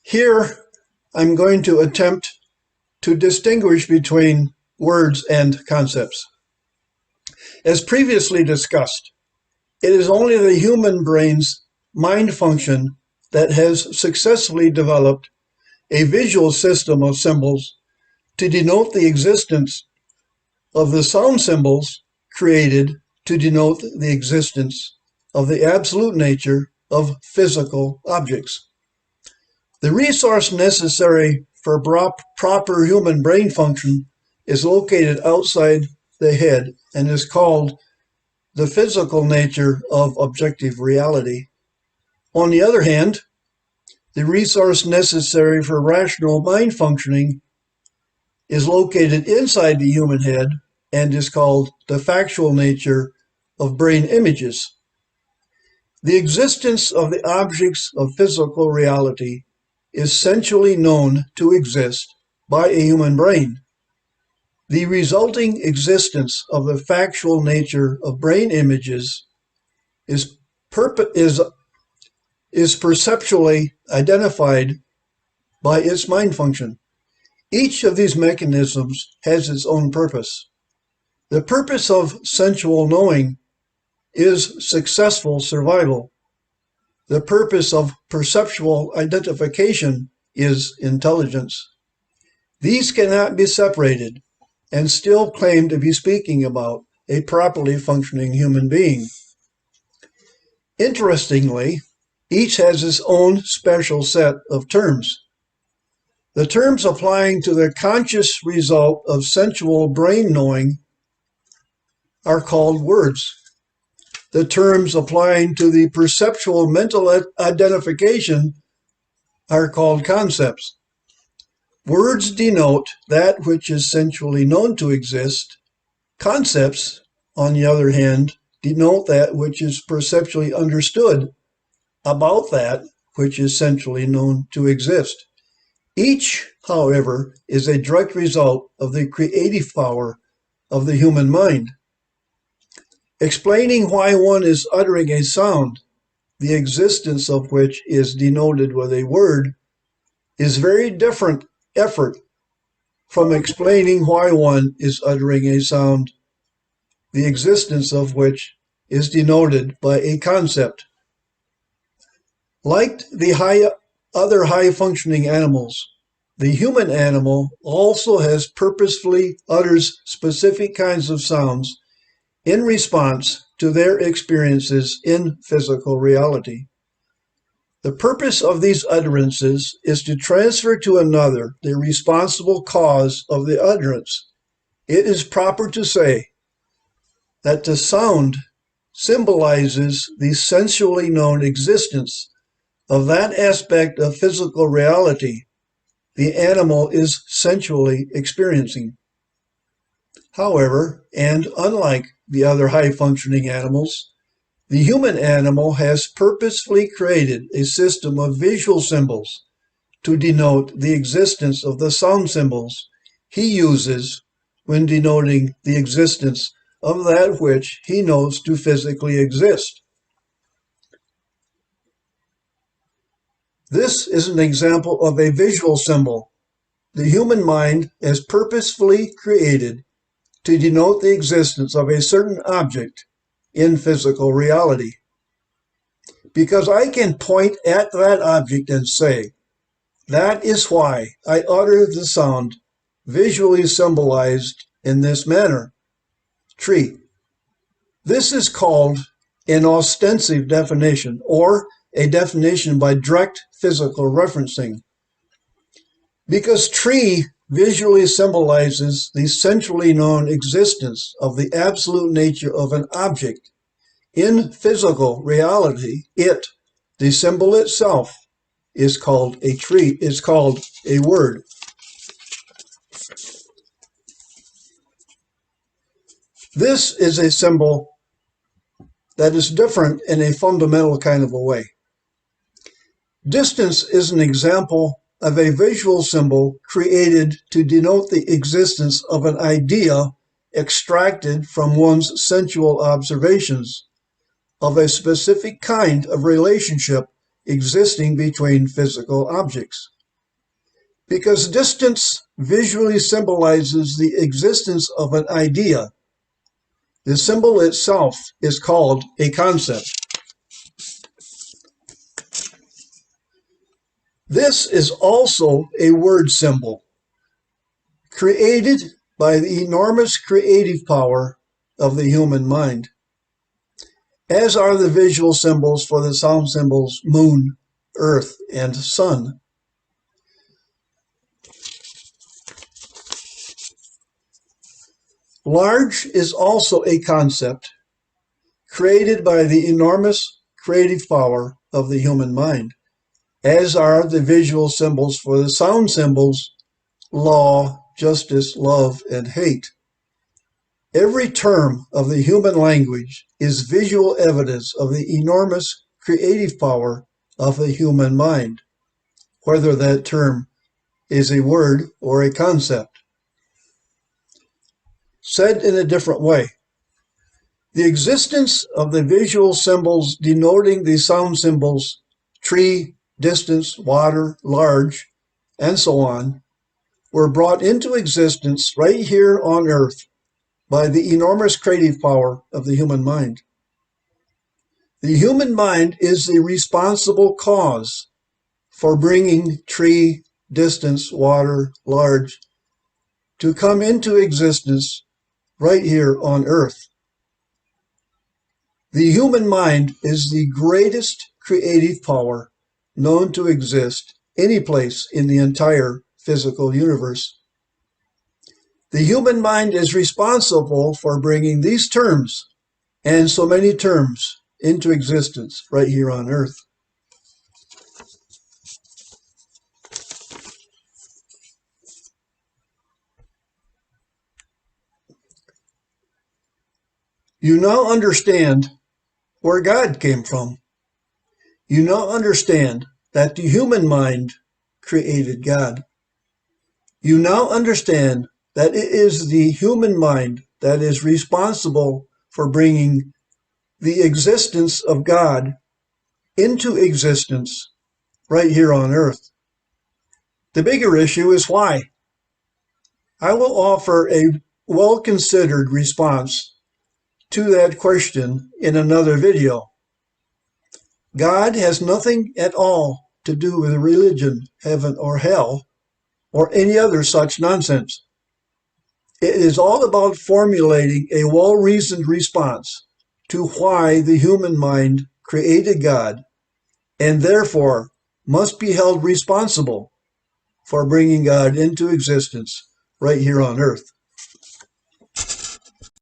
Here, I'm going to attempt to distinguish between words and concepts. As previously discussed, it is only the human brain's mind function that has successfully developed a visual system of symbols to denote the existence of the sound symbols created to denote the existence of the absolute nature of physical objects. The resource necessary for proper human brain function is located outside the head and is called the physical nature of objective reality. On the other hand, the resource necessary for rational mind functioning is located inside the human head and is called the factual nature of brain images. The existence of the objects of physical reality is sensually known to exist by a human brain. The resulting existence of the factual nature of brain images is perceptually identified by its mind function. Each of these mechanisms has its own purpose. The purpose of sensual knowing is successful survival. The purpose of perceptual identification is intelligence. These cannot be separated and still claim to be speaking about a properly functioning human being. Interestingly, each has its own special set of terms. The terms applying to the conscious result of sensual brain knowing are called words. The terms applying to the perceptual mental identification are called concepts. Words denote that which is sensually known to exist. Concepts, on the other hand, denote that which is perceptually understood about that which is sensually known to exist. Each, however, is a direct result of the creative power of the human mind. Explaining why one is uttering a sound, the existence of which is denoted with a word, is very different effort from explaining why one is uttering a sound, the existence of which is denoted by a concept. Like the other high-functioning animals, the human animal also has purposefully utters specific kinds of sounds in response to their experiences in physical reality. The purpose of these utterances is to transfer to another the responsible cause of the utterance. It is proper to say that the sound symbolizes the sensually known existence of that aspect of physical reality the animal is sensually experiencing. However, and unlike the other high-functioning animals, the human animal has purposefully created a system of visual symbols to denote the existence of the sound symbols he uses when denoting the existence of that which he knows to physically exist. This is an example of a visual symbol the human mind has purposefully created to denote the existence of a certain object in physical reality. Because I can point at that object and say, that is why I utter the sound visually symbolized in this manner. Tree. This is called an ostensive definition, or a definition by direct physical referencing. Because tree visually symbolizes the centrally known existence of the absolute nature of an object in physical reality, the symbol itself, is called a tree, is called a word. This is a symbol that is different in a fundamental kind of a way. Distance is an example of a visual symbol created to denote the existence of an idea extracted from one's sensual observations of a specific kind of relationship existing between physical objects. Because distance visually symbolizes the existence of an idea, the symbol itself is called a concept. This is also a word symbol, created by the enormous creative power of the human mind, as are the visual symbols for the sound symbols moon, earth, and sun. Large is also a concept created by the enormous creative power of the human mind, as are the visual symbols for the sound symbols law, justice, love, and hate. Every term of the human language is visual evidence of the enormous creative power of the human mind, whether that term is a word or a concept. Said in a different way, the existence of the visual symbols denoting the sound symbols tree, distance, water, large, and so on were brought into existence right here on earth by the enormous creative power of the human mind. The human mind is the responsible cause for bringing tree, distance, water, large to come into existence right here on earth. The human mind is the greatest creative power known to exist any place in the entire physical universe. The human mind is responsible for bringing these terms and so many terms into existence right here on earth. You now understand where God came from. You now understand that the human mind created God. You now understand that it is the human mind that is responsible for bringing the existence of God into existence right here on earth. The bigger issue is why. I will offer a well-considered response to that question in another video. God has nothing at all to do with religion, heaven or hell, or any other such nonsense. It is all about formulating a well-reasoned response to why the human mind created God and therefore must be held responsible for bringing God into existence right here on earth.